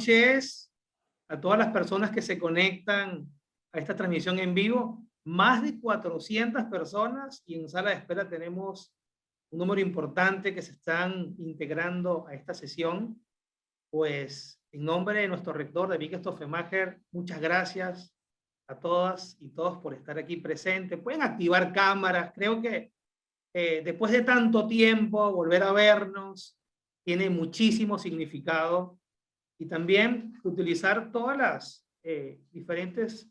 noches a todas las personas que se conectan a esta transmisión en vivo. Más de 400 personas y en sala de espera tenemos un número importante que se están integrando a esta sesión. Pues en nombre de nuestro rector, David Stoffemacher, muchas gracias a todas y todos por estar aquí presentes. Pueden activar cámaras. Creo que después de tanto tiempo, volver a vernos tiene muchísimo significado. Y también utilizar todas las diferentes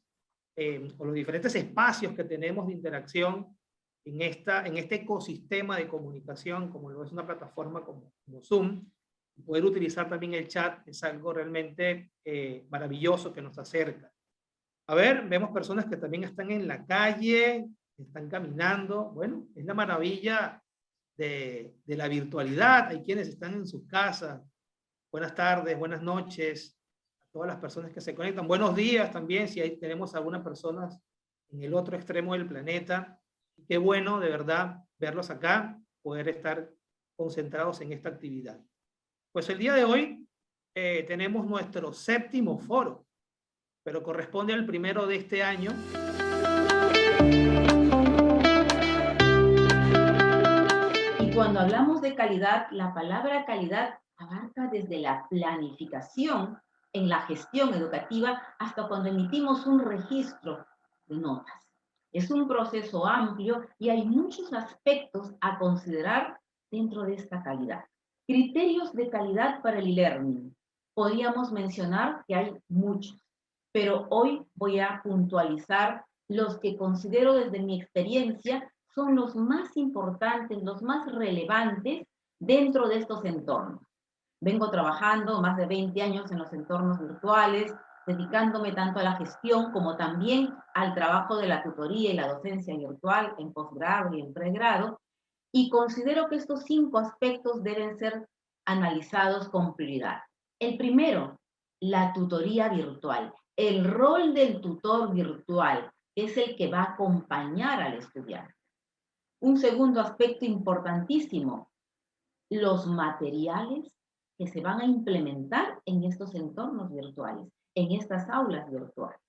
o los diferentes espacios que tenemos de interacción en este ecosistema de comunicación, como lo es una plataforma como Zoom. Poder utilizar también el chat es algo realmente maravilloso que nos acerca. A ver, vemos personas que también están en la calle, están caminando. Bueno, es la maravilla de la virtualidad. Hay quienes están en sus casas. Buenas tardes, buenas noches a todas las personas que se conectan. Buenos días también, si ahí tenemos algunas personas en el otro extremo del planeta. Qué bueno, de verdad, verlos acá, poder estar concentrados en esta actividad. Pues el día de hoy tenemos nuestro 7º foro, pero corresponde al primero de este año. Y cuando hablamos de calidad, la palabra calidad abarca desde la planificación en la gestión educativa hasta cuando emitimos un registro de notas. Es un proceso amplio y hay muchos aspectos a considerar dentro de esta calidad. Criterios de calidad para el e-learning. Podríamos mencionar que hay muchos, pero hoy voy a puntualizar los que considero desde mi experiencia son los más importantes, los más relevantes dentro de estos entornos. Vengo trabajando más de 20 años en los entornos virtuales, dedicándome tanto a la gestión como también al trabajo de la tutoría y la docencia virtual en posgrado y en pregrado, y considero que estos 5 aspectos deben ser analizados con prioridad. El primero, la tutoría virtual. El rol del tutor virtual es el que va a acompañar al estudiante. Un segundo aspecto importantísimo, los materiales que se van a implementar en estos entornos virtuales, en estas aulas virtuales.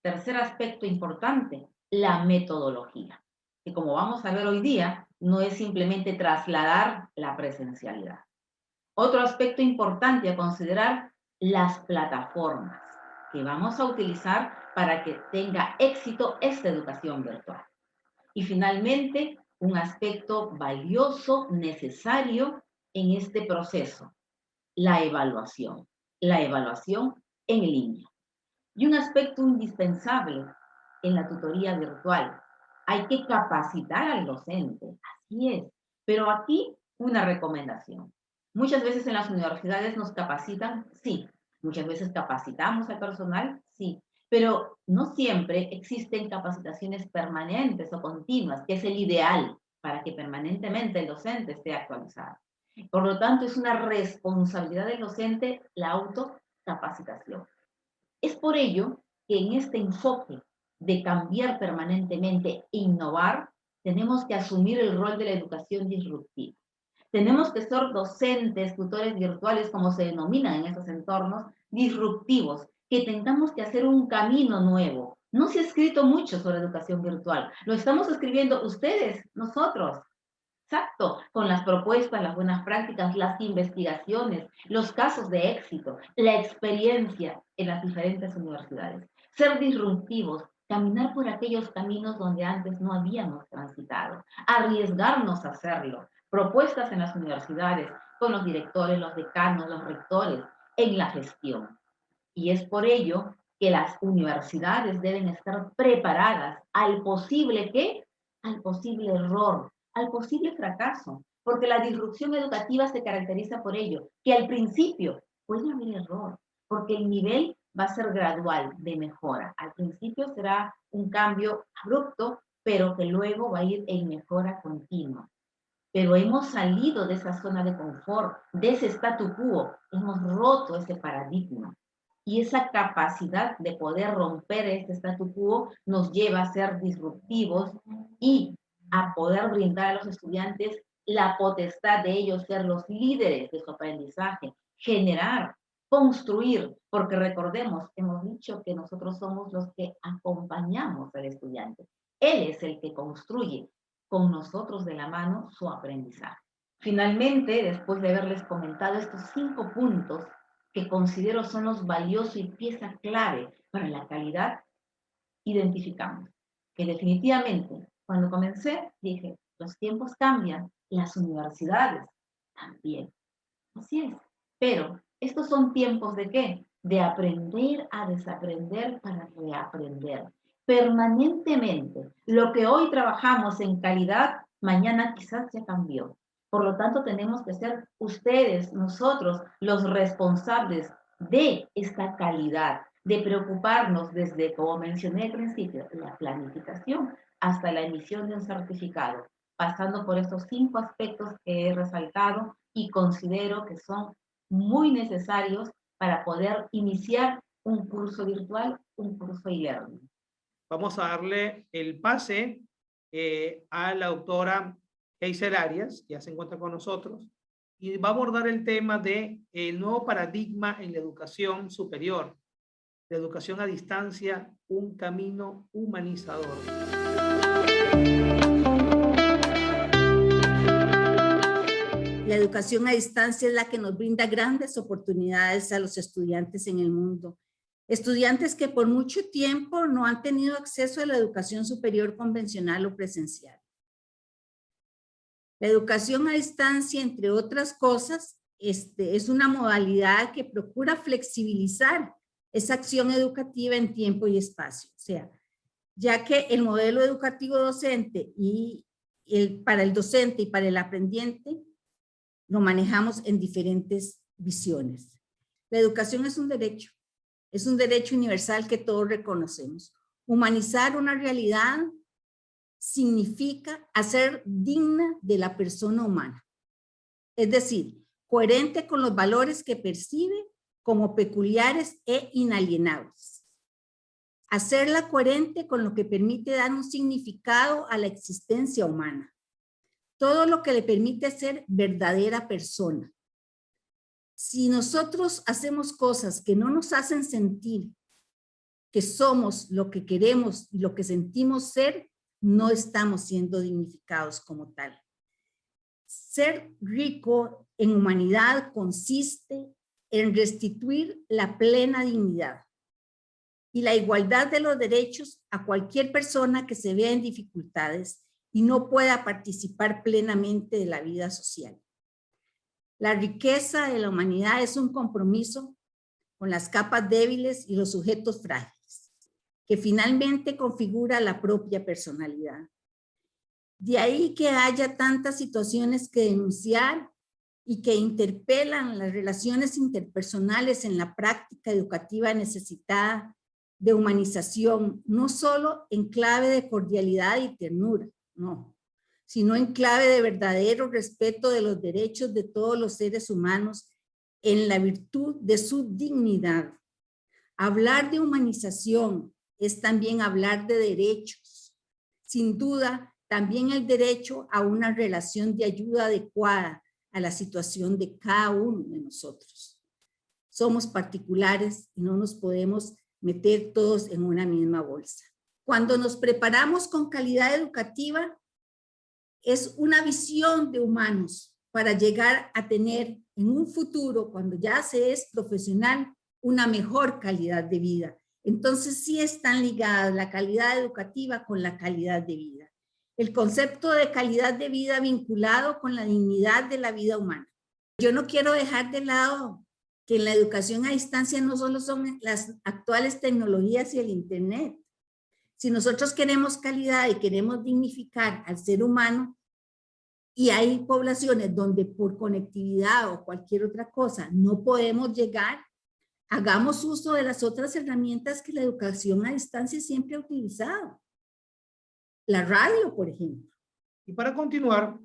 Tercer aspecto importante, la metodología, que como vamos a ver hoy día, no es simplemente trasladar la presencialidad. Otro aspecto importante a considerar, las plataformas que vamos a utilizar para que tenga éxito esta educación virtual. Y finalmente, un aspecto valioso, necesario en este proceso, la evaluación en línea. Y un aspecto indispensable en la tutoría virtual, hay que capacitar al docente, así es, pero aquí una recomendación. Muchas veces en las universidades nos capacitan, sí, muchas veces capacitamos al personal, sí, pero no siempre existen capacitaciones permanentes o continuas, que es el ideal para que permanentemente el docente esté actualizado. Por lo tanto, es una responsabilidad del docente la autocapacitación. Es por ello que en este enfoque de cambiar permanentemente e innovar, tenemos que asumir el rol de la educación disruptiva. Tenemos que ser docentes, tutores virtuales, como se denominan en estos entornos, disruptivos, que tengamos que hacer un camino nuevo. No se ha escrito mucho sobre educación virtual, lo estamos escribiendo ustedes, nosotros. Exacto, con las propuestas, las buenas prácticas, las investigaciones, los casos de éxito, la experiencia en las diferentes universidades. Ser disruptivos, caminar por aquellos caminos donde antes no habíamos transitado, arriesgarnos a hacerlo. Propuestas en las universidades, con los directores, los decanos, los rectores, en la gestión. Y es por ello que las universidades deben estar preparadas al posible ¿qué? Al posible error, al posible fracaso, porque la disrupción educativa se caracteriza por ello, que al principio puede haber error, porque el nivel va a ser gradual de mejora. Al principio será un cambio abrupto, pero que luego va a ir en mejora continua. Pero hemos salido de esa zona de confort, de ese statu quo, hemos roto ese paradigma. Y esa capacidad de poder romper este statu quo nos lleva a ser disruptivos y a poder brindar a los estudiantes la potestad de ellos ser los líderes de su aprendizaje, generar construir, porque recordemos, hemos dicho que nosotros somos los que acompañamos al estudiante. Él es el que construye con nosotros de la mano su aprendizaje. Finalmente, después de haberles comentado estos 5 puntos que considero son los valiosos y pieza clave para la calidad, identificamos que definitivamente, cuando comencé, dije, los tiempos cambian, las universidades también. Así es. Pero, ¿estos son tiempos de qué? De aprender a desaprender para reaprender. Permanentemente. Lo que hoy trabajamos en calidad, mañana quizás ya cambió. Por lo tanto, tenemos que ser ustedes, nosotros, los responsables de esta calidad, de preocuparnos desde, como mencioné al principio, la planificación hasta la emisión de un certificado, pasando por estos 5 aspectos que he resaltado y considero que son muy necesarios para poder iniciar un curso virtual, un curso e-learning. Vamos a darle el pase a la doctora Heiser Arias, que ya se encuentra con nosotros, y va a abordar el tema de el nuevo paradigma en la educación superior, la educación a distancia, un camino humanizador. La educación a distancia es la que nos brinda grandes oportunidades a los estudiantes en el mundo. Estudiantes que por mucho tiempo no han tenido acceso a la educación superior convencional o presencial. La educación a distancia, entre otras cosas, es una modalidad que procura flexibilizar esa acción educativa en tiempo y espacio. O sea, ya que el modelo educativo docente y para el docente y para el aprendiente lo manejamos en diferentes visiones. La educación es un derecho universal que todos reconocemos. Humanizar una realidad significa hacer digna de la persona humana. Es decir, coherente con los valores que percibe como peculiares e inalienables. Hacerla coherente con lo que permite dar un significado a la existencia humana. Todo lo que le permite ser verdadera persona. Si nosotros hacemos cosas que no nos hacen sentir que somos lo que queremos y lo que sentimos ser, no estamos siendo dignificados como tal. Ser rico en humanidad consiste en restituir la plena dignidad y la igualdad de los derechos a cualquier persona que se vea en dificultades y no pueda participar plenamente de la vida social. La riqueza de la humanidad es un compromiso con las capas débiles y los sujetos frágiles, que finalmente configura la propia personalidad. De ahí que haya tantas situaciones que denunciar y que interpelan las relaciones interpersonales en la práctica educativa necesitada de humanización, no solo en clave de cordialidad y ternura, no, sino en clave de verdadero respeto de los derechos de todos los seres humanos en la virtud de su dignidad. Hablar de humanización es también hablar de derechos. Sin duda, también el derecho a una relación de ayuda adecuada a la situación de cada uno de nosotros. Somos particulares y no nos podemos meter todos en una misma bolsa. Cuando nos preparamos con calidad educativa, es una visión de humanos para llegar a tener en un futuro, cuando ya se es profesional, una mejor calidad de vida. Entonces sí están ligadas la calidad educativa con la calidad de vida. El concepto de calidad de vida vinculado con la dignidad de la vida humana. Yo no quiero dejar de lado que en la educación a distancia no solo son las actuales tecnologías y el internet. Si nosotros queremos calidad y queremos dignificar al ser humano, y hay poblaciones donde por conectividad o cualquier otra cosa no podemos llegar, hagamos uso de las otras herramientas que la educación a distancia siempre ha utilizado. La radio, por ejemplo. Y para continuar,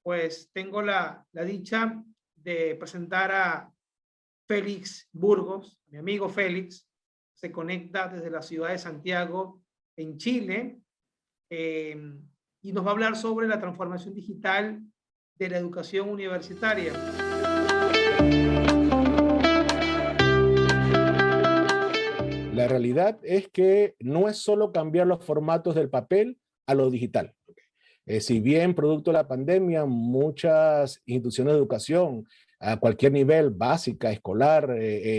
pues tengo la dicha de presentar a Félix Burgos, mi amigo Félix, se conecta desde la ciudad de Santiago, en Chile, y nos va a hablar sobre la transformación digital de la educación universitaria. La realidad es que no es solo cambiar los formatos del papel a lo digital. Si bien producto de la pandemia, muchas instituciones de educación a cualquier nivel, básica, escolar,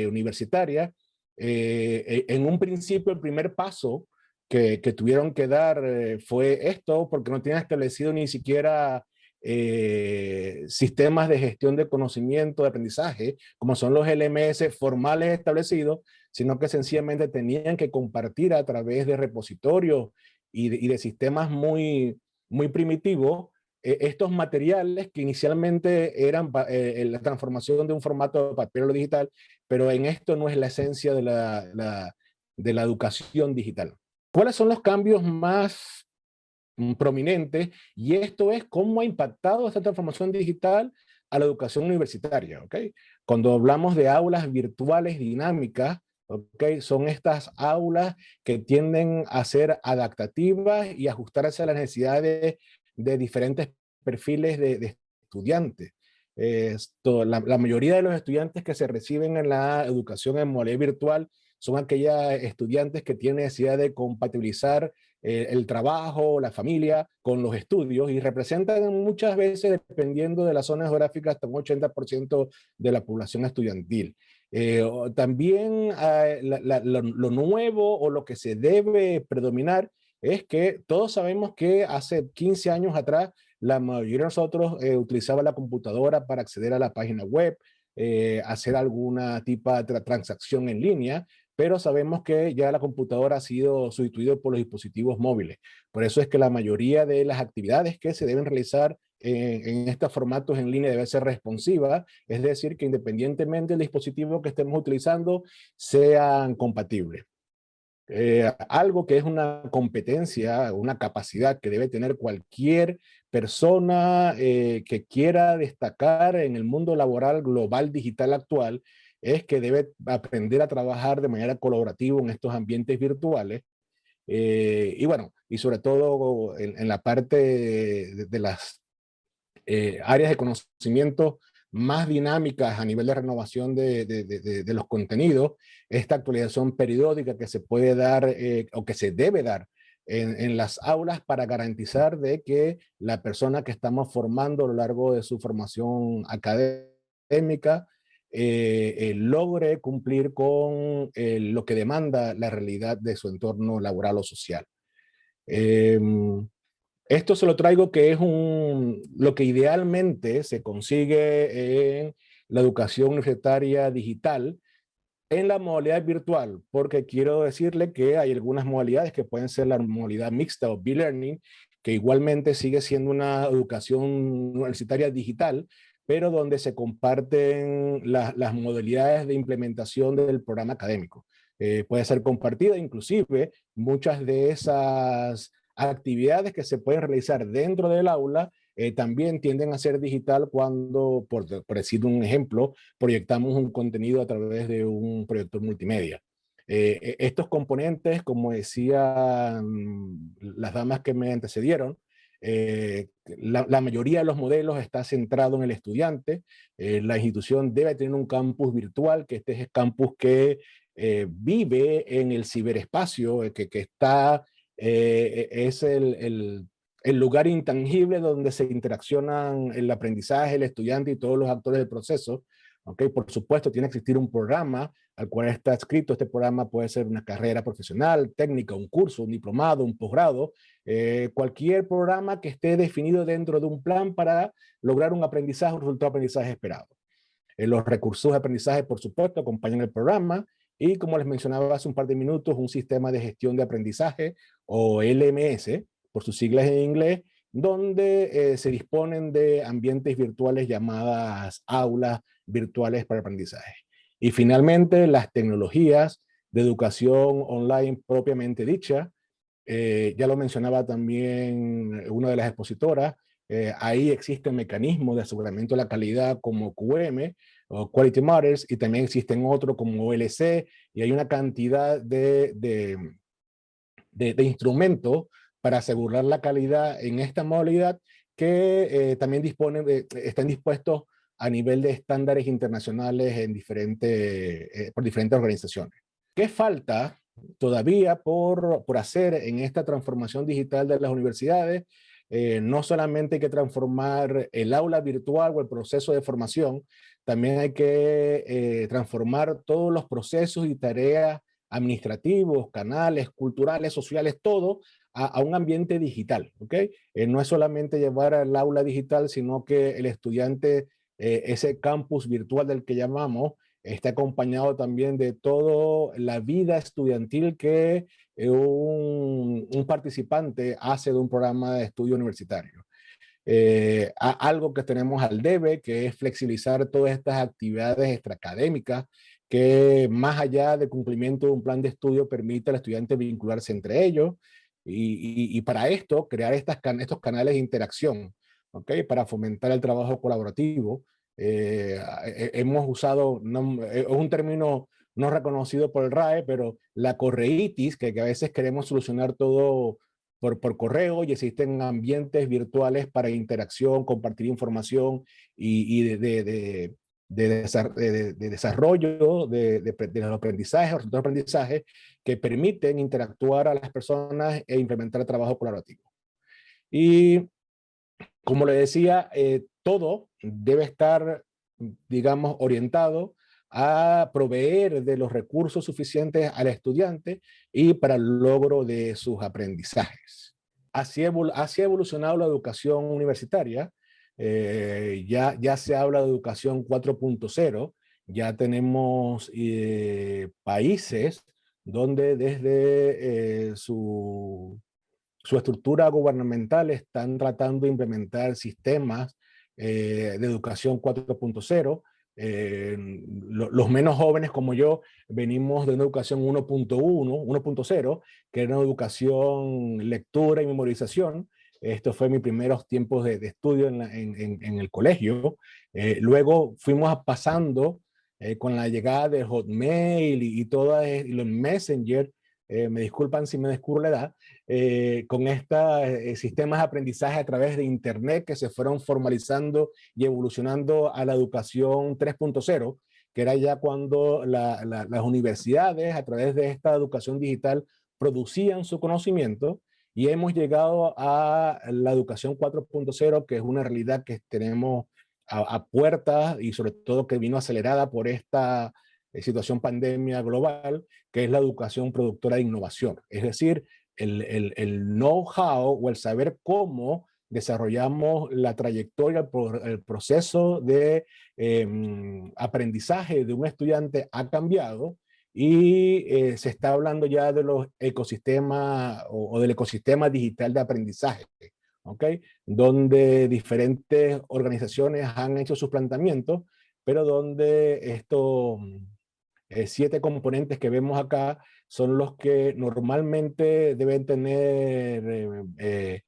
universitaria, en un principio el primer paso que tuvieron que dar fue esto, porque no tienen establecido ni siquiera sistemas de gestión de conocimiento, de aprendizaje, como son los LMS formales establecidos, sino que sencillamente tenían que compartir a través de repositorios y de sistemas muy primitivos estos materiales que inicialmente eran la transformación de un formato de papel a lo digital, pero en esto no es la esencia de la educación digital. ¿Cuáles son los cambios más prominentes? Y esto es cómo ha impactado esta transformación digital a la educación universitaria, ¿ok? Cuando hablamos de aulas virtuales dinámicas, ¿ok? Son estas aulas que tienden a ser adaptativas y ajustarse a las necesidades de diferentes perfiles de estudiantes. La mayoría de los estudiantes que se reciben en la educación en modalidad virtual son aquellos estudiantes que tienen necesidad de compatibilizar el trabajo, la familia con los estudios y representan muchas veces, dependiendo de la zona geográfica, hasta un 80% de la población estudiantil. También lo nuevo o lo que se debe predominar es que todos sabemos que hace 15 años atrás la mayoría de nosotros utilizaba la computadora para acceder a la página web, hacer alguna tipo de transacción en línea, pero sabemos que ya la computadora ha sido sustituida por los dispositivos móviles. Por eso es que la mayoría de las actividades que se deben realizar en estos formatos en línea debe ser responsiva, es decir, que independientemente del dispositivo que estemos utilizando, sean compatibles. Algo que es una competencia, una capacidad que debe tener cualquier persona que quiera destacar en el mundo laboral global digital actual, es que debe aprender a trabajar de manera colaborativa en estos ambientes virtuales. Y bueno, y sobre todo en la parte de las áreas de conocimiento más dinámicas a nivel de renovación de los contenidos, esta actualización periódica que se puede dar o que se debe dar en las aulas para garantizar de que la persona que estamos formando a lo largo de su formación académica logre cumplir con lo que demanda la realidad de su entorno laboral o social. Esto se lo traigo que es lo que idealmente se consigue en la educación universitaria digital en la modalidad virtual, porque quiero decirle que hay algunas modalidades que pueden ser la modalidad mixta o B-Learning, que igualmente sigue siendo una educación universitaria digital, pero donde se comparten las modalidades de implementación del programa académico. Puede ser compartida, inclusive muchas de esas actividades que se pueden realizar dentro del aula también tienden a ser digital cuando, por decir un ejemplo, proyectamos un contenido a través de un proyector multimedia. Estos componentes, como decían las damas que me antecedieron, la mayoría de los modelos está centrado en el estudiante. La institución debe tener un campus virtual, que este es el campus que vive en el ciberespacio, que está, es el lugar intangible donde se interaccionan el aprendizaje, el estudiante y todos los actores del proceso. ¿Okay? Por supuesto, tiene que existir un programa al cual está escrito. Este programa puede ser una carrera profesional, técnica, un curso, un diplomado, un posgrado, cualquier programa que esté definido dentro de un plan para lograr un aprendizaje, un resultado de aprendizaje esperado. Los recursos de aprendizaje, por supuesto, acompañan el programa y, como les mencionaba hace un par de minutos, un sistema de gestión de aprendizaje o LMS, por sus siglas en inglés, donde se disponen de ambientes virtuales llamadas aulas virtuales para aprendizaje. Y finalmente, las tecnologías de educación online propiamente dicha. Ya lo mencionaba también una de las expositoras, ahí existen mecanismos de aseguramiento de la calidad como QM o Quality Matters, y también existen otros como OLC, y hay una cantidad de instrumentos para asegurar la calidad en esta modalidad que también están dispuestos a nivel de estándares internacionales en por diferentes organizaciones. ¿Qué falta todavía por hacer en esta transformación digital de las universidades. No solamente hay que transformar el aula virtual o el proceso de formación, también hay que transformar todos los procesos y tareas administrativos, canales, culturales, sociales, todo a un ambiente digital, ¿ok? No es solamente llevar al aula digital, sino que el estudiante, ese campus virtual del que llamamos, está acompañado también de toda la vida estudiantil que un participante hace de un programa de estudio universitario. Algo que tenemos al debe, que es flexibilizar todas estas actividades extraacadémicas que más allá de cumplimiento de un plan de estudio permite al estudiante vincularse entre ellos y para esto crear estos canales de interacción, ¿ok? Para fomentar el trabajo colaborativo. Hemos usado, es un término no reconocido por el RAE, pero la correitis, que a veces queremos solucionar todo por correo y existen ambientes virtuales para interacción, compartir información y de desarrollo de los aprendizajes, resultados de aprendizaje que permiten interactuar a las personas e implementar el trabajo colaborativo. Y como le decía, todo debe estar, digamos, orientado a proveer de los recursos suficientes al estudiante y para el logro de sus aprendizajes. Así ha evolucionado la educación universitaria. Ya se habla de educación 4.0. Ya tenemos países donde desde su estructura gubernamental están tratando de implementar sistemas de educación 4.0. Los menos jóvenes como yo venimos de una educación 1.0, que era una educación lectura y memorización. Esto fue mis primeros tiempos de estudio en el colegio. Luego fuimos pasando con la llegada de Hotmail y los Messenger. Me disculpan si me descubro la edad, con estos sistemas de aprendizaje a través de Internet que se fueron formalizando y evolucionando a la educación 3.0, que era ya cuando las universidades a través de esta educación digital producían su conocimiento y hemos llegado a la educación 4.0, que es una realidad que tenemos a puertas y sobre todo que vino acelerada por esta situación pandemia global, que es la educación productora de innovación. Es decir, el know-how o el saber cómo desarrollamos la trayectoria, el proceso de aprendizaje de un estudiante ha cambiado y se está hablando ya de los ecosistemas o del ecosistema digital de aprendizaje, ¿ok? Donde diferentes organizaciones han hecho sus planteamientos, pero donde estos 7 componentes que vemos acá son los que normalmente deben tener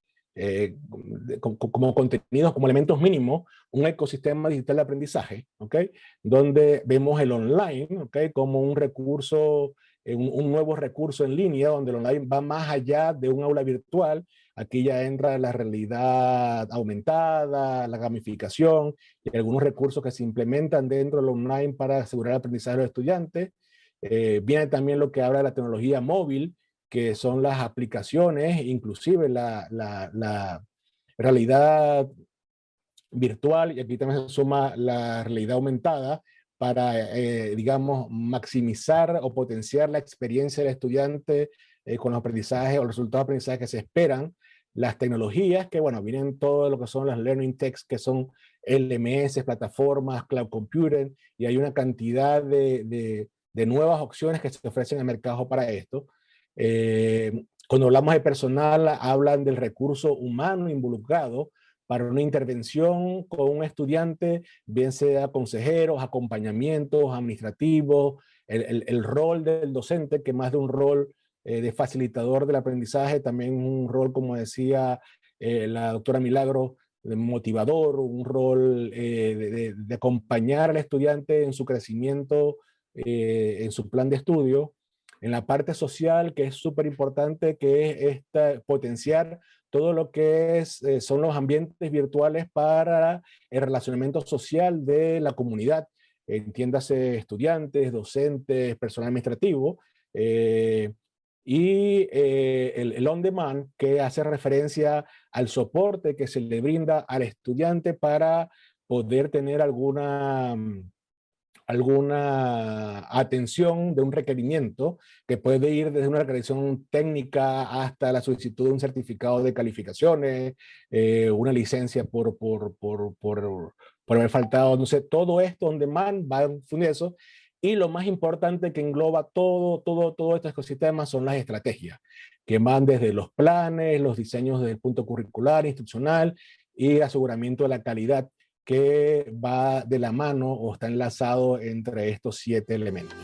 como contenidos, como elementos mínimos, un ecosistema digital de aprendizaje, ¿ok? Donde vemos el online, ¿ok? Como un recurso, un nuevo recurso en línea, donde el online va más allá de un aula virtual. Aquí ya entra la realidad aumentada, la gamificación y algunos recursos que se implementan dentro del online para asegurar el aprendizaje de los estudiantes. Viene también lo que habla de la tecnología móvil, que son las aplicaciones, inclusive la realidad virtual, y aquí también se suma la realidad aumentada para, digamos, maximizar o potenciar la experiencia del estudiante con los aprendizajes o los resultados de aprendizaje que se esperan. Las tecnologías, que bueno, vienen todo lo que son las learning techs, que son LMS, plataformas, cloud computing, y hay una cantidad de nuevas opciones que se ofrecen en el mercado para esto. Cuando hablamos de personal, hablan del recurso humano involucrado para una intervención con un estudiante, bien sea consejeros, acompañamientos, administrativos, el rol del docente, que más de un rol de facilitador del aprendizaje, también un rol, como decía la doctora Milagro, de motivador, un rol de acompañar al estudiante en su crecimiento, en su plan de estudio. En la parte social, que es súper importante, que es potenciar todo lo que son los ambientes virtuales para el relacionamiento social de la comunidad, entiéndase estudiantes, docentes, personal administrativo, y el on demand, que hace referencia al soporte que se le brinda al estudiante para poder tener alguna atención de un requerimiento que puede ir desde una requisición técnica hasta la solicitud de un certificado de calificaciones, una licencia por haber faltado, no sé, todo esto on demand va en función de eso. Y lo más importante que engloba todo este ecosistema son las estrategias, que van desde los planes, los diseños del punto curricular, instruccional y aseguramiento de la calidad, que va de la mano o está enlazado entre estos 7 elementos.